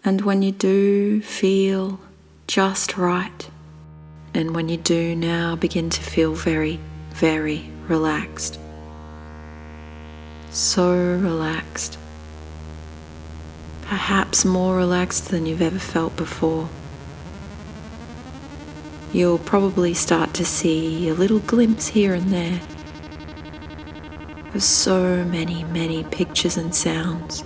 And when you do feel just right, and when you do now begin to feel very, very relaxed, so relaxed, perhaps more relaxed than you've ever felt before, you'll probably start to see a little glimpse here and there of so many, many pictures and sounds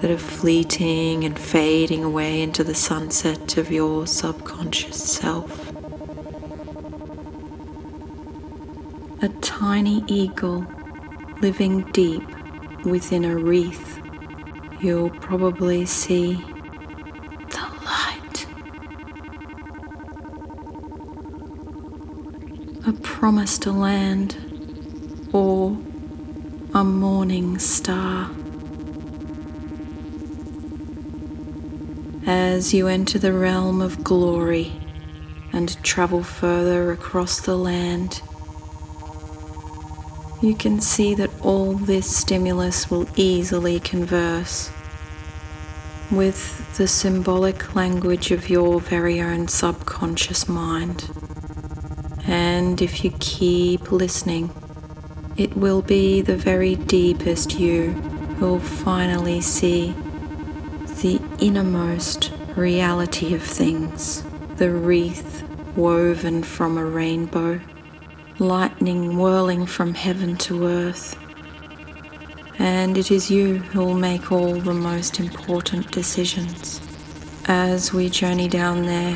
that are fleeting and fading away into the sunset of your subconscious self. A tiny eagle living deep within a wreath. You'll probably see the light. A promise to land, or a morning star. As you enter the realm of glory and travel further across the land, you can see that all this stimulus will easily converse with the symbolic language of your very own subconscious mind. And if you keep listening, it will be the very deepest you who'll finally see the innermost reality of things, the wreath woven from a rainbow, lightning whirling from heaven to earth. And it is you who'll make all the most important decisions as we journey down there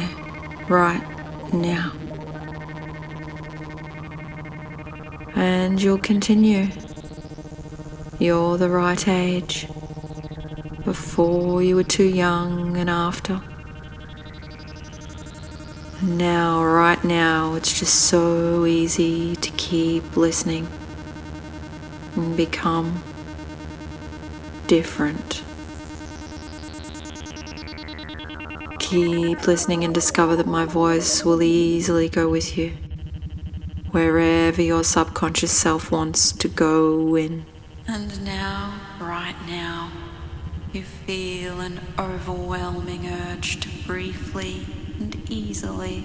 right now. And you'll continue. You're the right age. Before you were too young, and after. And now, right now, it's just so easy to keep listening and become different. Keep listening and discover that my voice will easily go with you wherever your subconscious self wants to go in. And now, right now, you feel an overwhelming urge to briefly and easily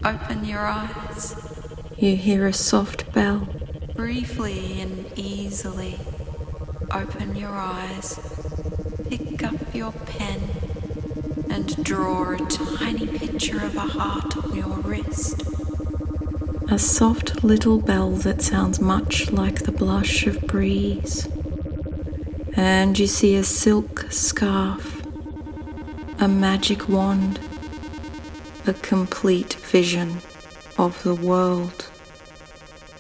open your eyes. You hear a soft bell. Briefly and easily open your eyes. Pick up your pen and draw a tiny picture of a heart on your wrist. A soft little bell that sounds much like the blush of breeze. And you see a silk scarf, a magic wand, a complete vision of the world.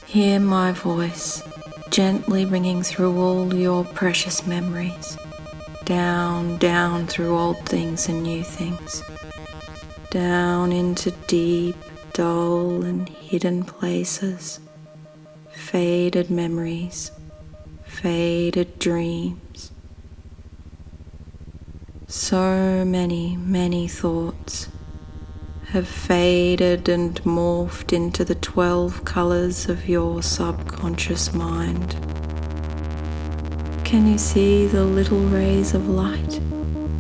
Hear my voice gently ringing through all your precious memories, down, down through old things and new things, down into deep, dull and hidden places, faded memories, faded dreams. So many, many thoughts have faded and morphed into the 12 colors of your subconscious mind. Can you see the little rays of light?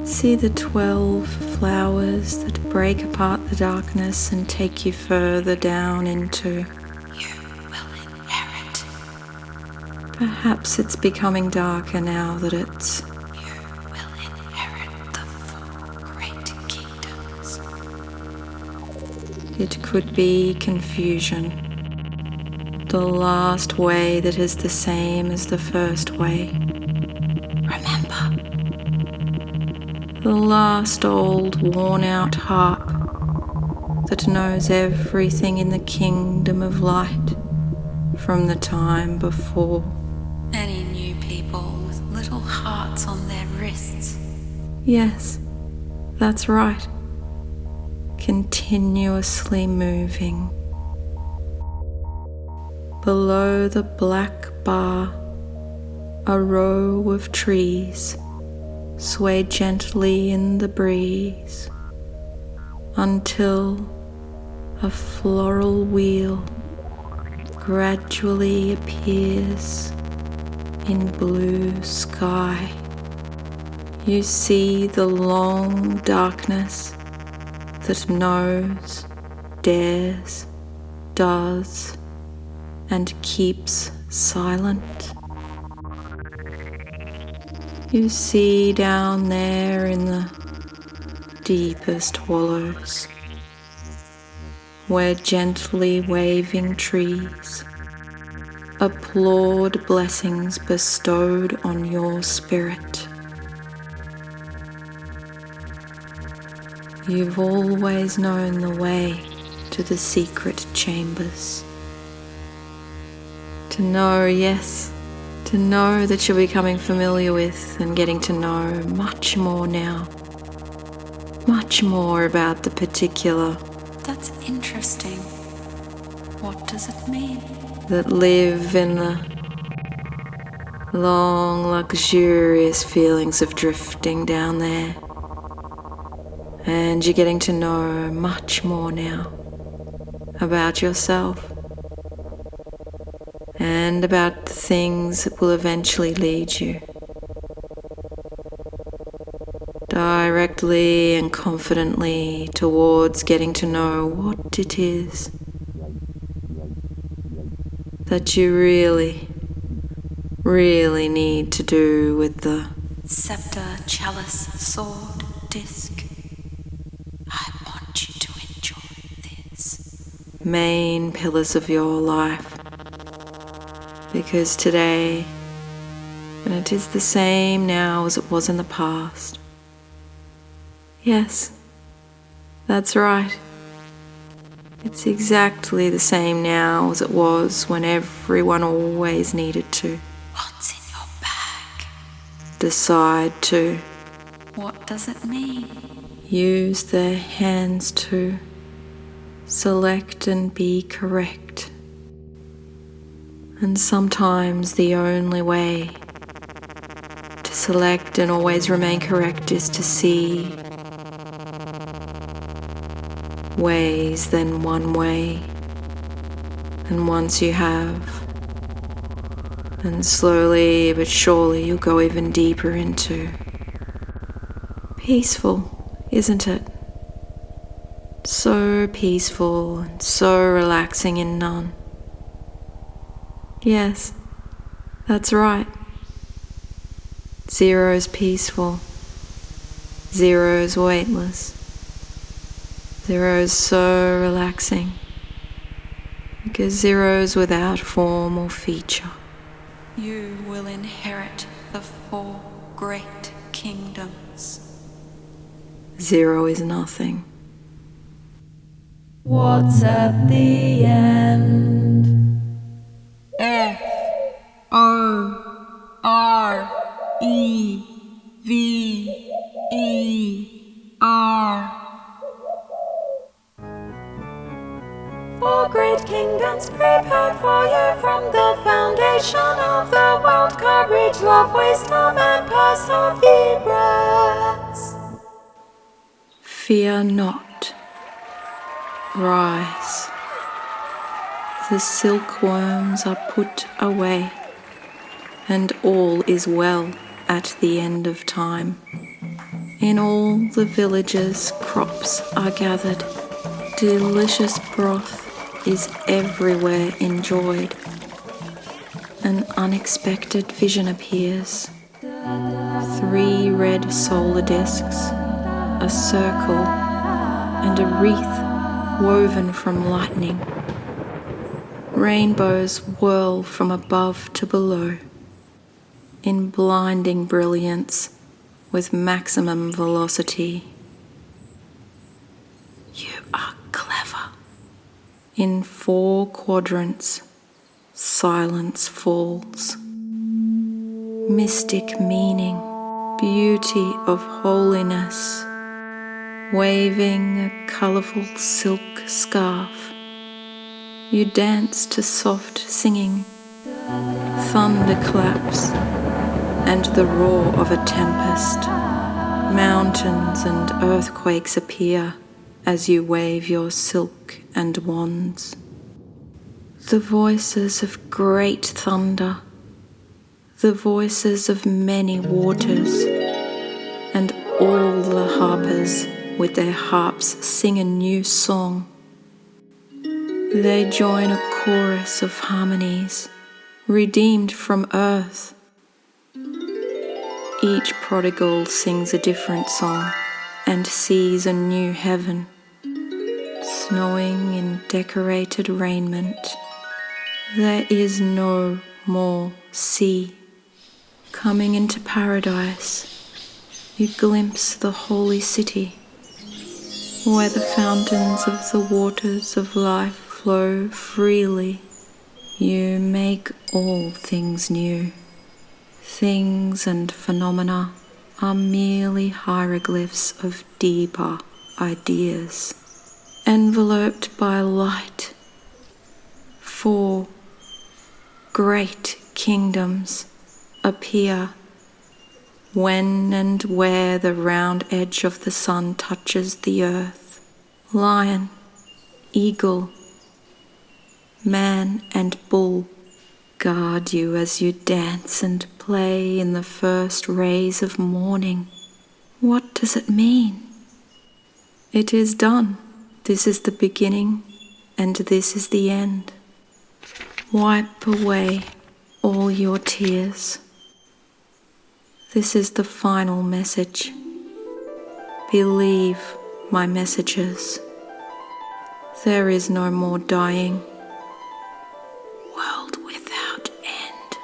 See the 12 flowers that break apart the darkness and take you further down into perhaps it's becoming darker now that it's you will inherit the 4 great kingdoms. It could be confusion. The last way that is the same as the first way. Remember. The last old worn-out harp that knows everything in the kingdom of light from the time before. Any new people with little hearts on their wrists. Yes, that's right. Continuously moving. Below the black bar, a row of trees sway gently in the breeze until a floral wheel gradually appears in blue sky. You see the long darkness that knows, dares, does, and keeps silent. You see down there in the deepest hollows, where gently waving trees applaud blessings bestowed on your spirit. You've always known the way to the secret chambers. To know, yes, to know that you're becoming familiar with and getting to know much more now. Much more about the particular. That's interesting. What does it mean? That live in the long, luxurious feelings of drifting down there. And you're getting to know much more now about yourself and about the things that will eventually lead you directly and confidently towards getting to know what it is that you really, really need to do with the scepter, chalice, sword, disc. I want you to enjoy this. main pillars of your life. Because today, and it is the same now as it was in the past. Yes, that's right. It's exactly the same now as it was when everyone always needed to. What's in your bag? Decide to. What does it mean? Use their hands to. Select and be correct. And sometimes the only way to select and always remain correct is to see ways than one way. And once you have, and slowly but surely you'll go even deeper into peaceful, isn't it? So peaceful and so relaxing in none. Yes, that's right. Zero's peaceful. Zero's weightless. Zero's so relaxing. Because zero's without form or feature. You will inherit the 4 great kingdoms. Zero is nothing. What's at the end? F-O-R-E-V-E-R 4 great kingdoms prepared for you from the foundation of the world. Courage, love, wisdom, and perseverance. Fear not. Rise. The silkworms are put away, and all is well at the end of time. In all the villages crops are gathered, delicious broth is everywhere enjoyed. An unexpected vision appears. 3 red solar discs, a circle, and a wreath woven from lightning. Rainbows whirl from above to below, in blinding brilliance with maximum velocity. You are clever. In 4 quadrants, silence falls. Mystic meaning, beauty of holiness, waving a colourful silk scarf. You dance to soft singing, thunderclaps, and the roar of a tempest. Mountains and earthquakes appear as you wave your silk and wands. The voices of great thunder, the voices of many waters, and all the harpers with their harps sing a new song. They join a chorus of harmonies, redeemed from earth. Each prodigal sings a different song and sees a new heaven, snowing in decorated raiment. There is no more sea. Coming into paradise, you glimpse the holy city, where the fountains of the waters of life flow freely. You make all things new. Things and phenomena are merely hieroglyphs of deeper ideas, enveloped by light. 4 great kingdoms appear when and where the round edge of the sun touches the earth. Lion, eagle, man and bull guard you as you dance and play in the first rays of morning. What does it mean? It is done. This is the beginning, and this is the end. Wipe away all your tears. This is the final message. Believe my messages. There is no more dying. World without end.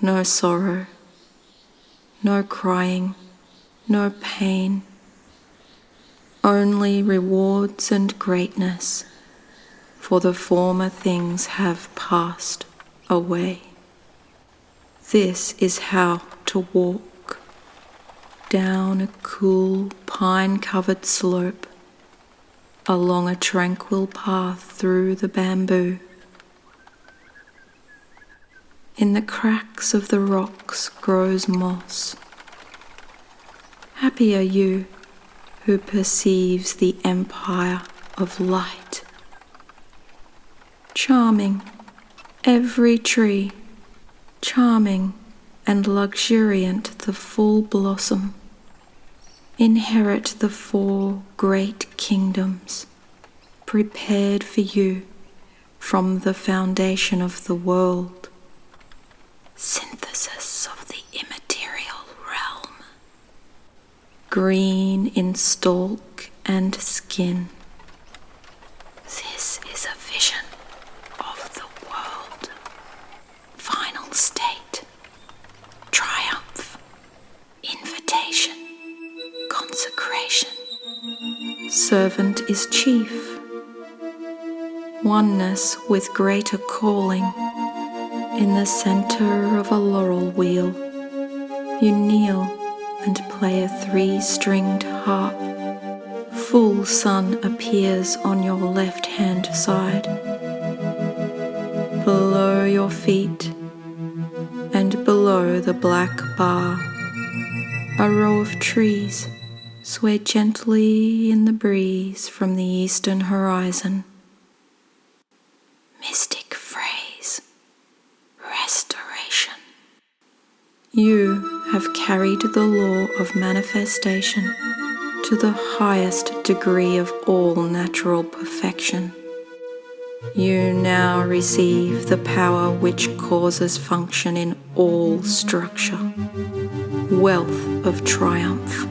No sorrow, no crying, no pain. Only rewards and greatness, for the former things have passed away. This is how to walk down a cool, pine-covered slope, along a tranquil path through the bamboo. In the cracks of the rocks grows moss. Happy are you who perceives the empire of light. Charming, every tree, charming and luxuriant the full blossom. Inherit the 4 great kingdoms, prepared for you from the foundation of the world. Synthesis of the immaterial realm. Green in stalk and skin. This is a vision of the world. Final state. Triumph. Invitation. Consecration. Servant is chief. Oneness with greater calling. In the center of a laurel wheel, you kneel and play a 3-stringed harp. Full sun appears on your left-hand side. Below your feet and below the black bar, a row of trees sway gently in the breeze from the eastern horizon. Mystic phrase, restoration. You have carried the law of manifestation to the highest degree of all natural perfection. You now receive the power which causes function in all structure. Wealth of triumph,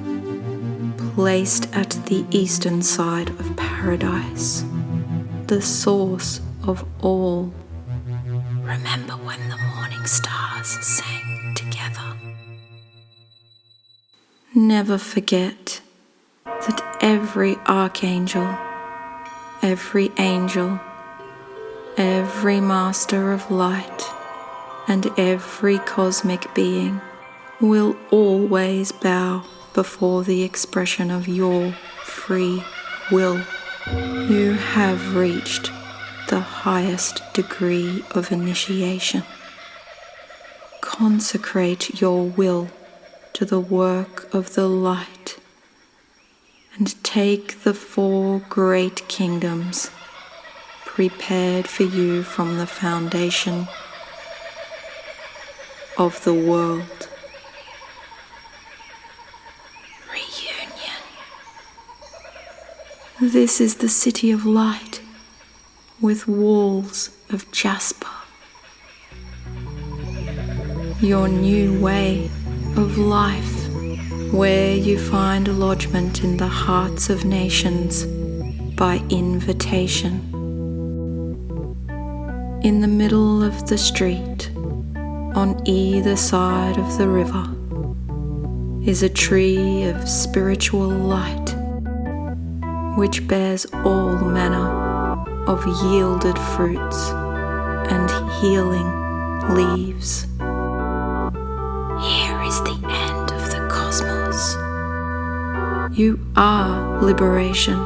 placed at the eastern side of paradise, the source of all. Remember when the morning stars sang together. Never forget that every archangel, every angel, every master of light, and every cosmic being will always bow before the expression of your free will. You have reached the highest degree of initiation. Consecrate your will to the work of the light and take the 4 great kingdoms prepared for you from the foundation of the world. This is the city of light with walls of jasper. Your new way of life, where you find lodgment in the hearts of nations by invitation. In the middle of the street, on either side of the river, is a tree of spiritual light, which bears all manner of yielded fruits and healing leaves. Here is the end of the cosmos. You are liberation,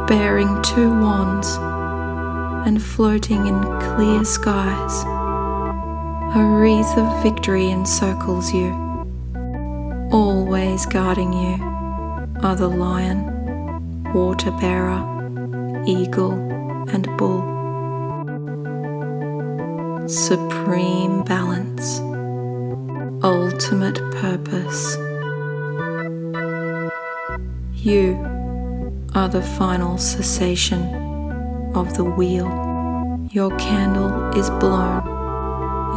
bearing 2 wands and floating in clear skies. A wreath of victory encircles you. Always guarding you are the lion, water bearer, eagle, and bull. Supreme balance, ultimate purpose. You are the final cessation of the wheel. Your candle is blown.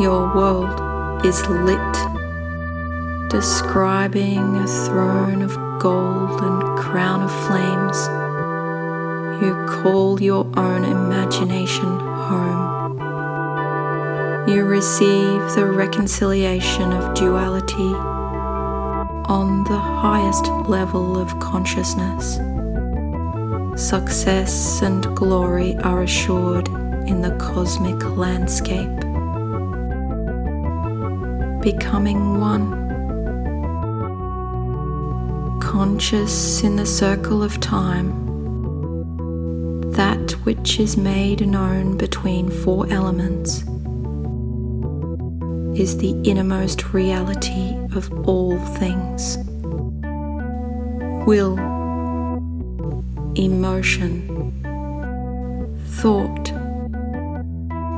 Your world is lit, describing a throne of gold and crown of flames. You call your own imagination home. You receive the reconciliation of duality on the highest level of consciousness. Success and glory are assured in the cosmic landscape. Becoming one. Conscious in the circle of time, that which is made known between 4 elements is the innermost reality of all things. Will, emotion, thought,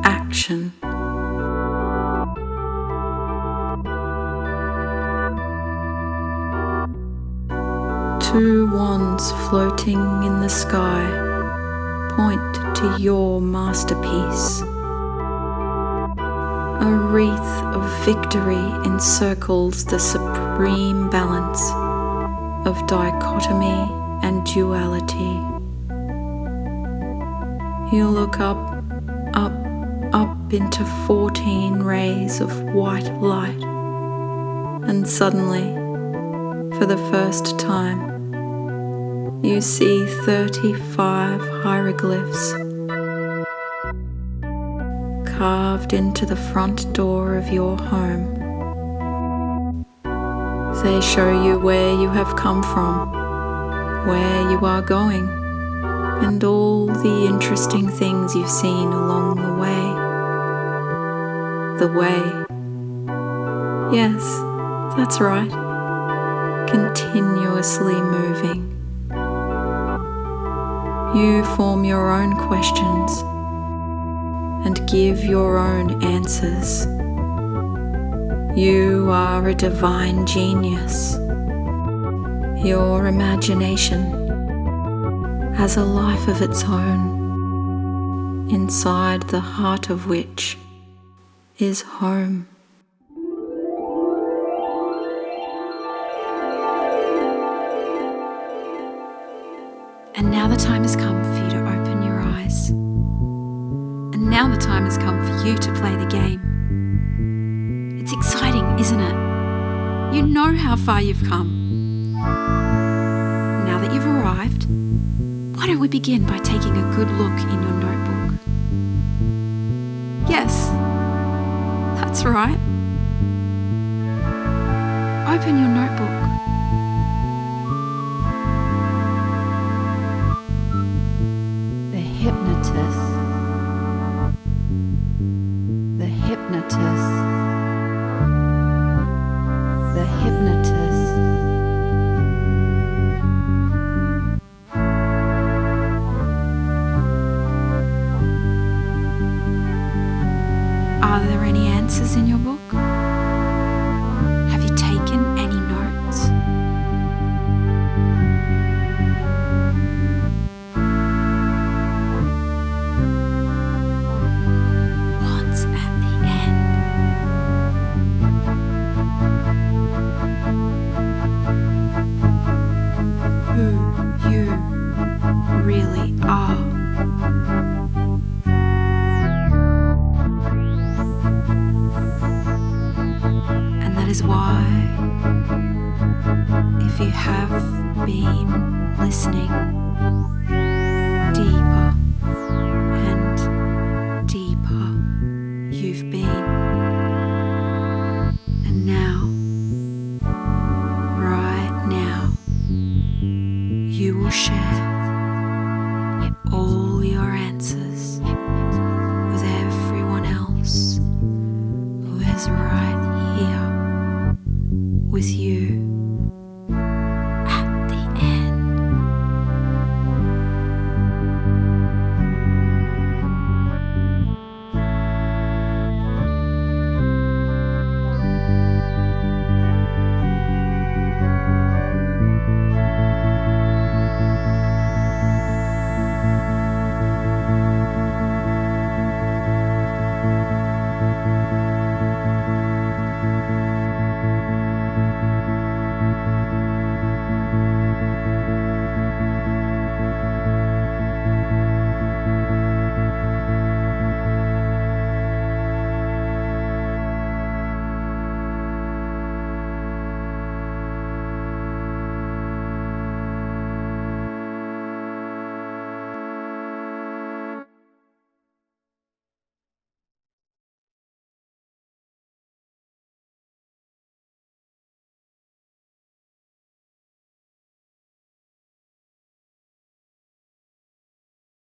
action. Two wands floating in the sky point to your masterpiece. A wreath of victory encircles the supreme balance of dichotomy and duality. You look up into 14 rays of white light, and suddenly, for the first time, you see 35 hieroglyphs carved into the front door of your home. They show you where you have come from, where you are going, and all the interesting things you've seen along the way. The way. Yes, that's right. Continuously moving. You form your own questions and give your own answers. You are a divine genius. Your imagination has a life of its own, inside the heart of which is home. And now the time has come for you to open your eyes. And now the time has come for you to play the game. It's exciting, isn't it? You know how far you've come. Now that you've arrived, why don't we begin by taking a good look in your notebook? Yes, that's right. Open your notebook. The hypnotist. The hypnotist. Are there any answers in your book? Have you taken any note? if you have been listening, deeper and deeper you've been. And now, right now, you will share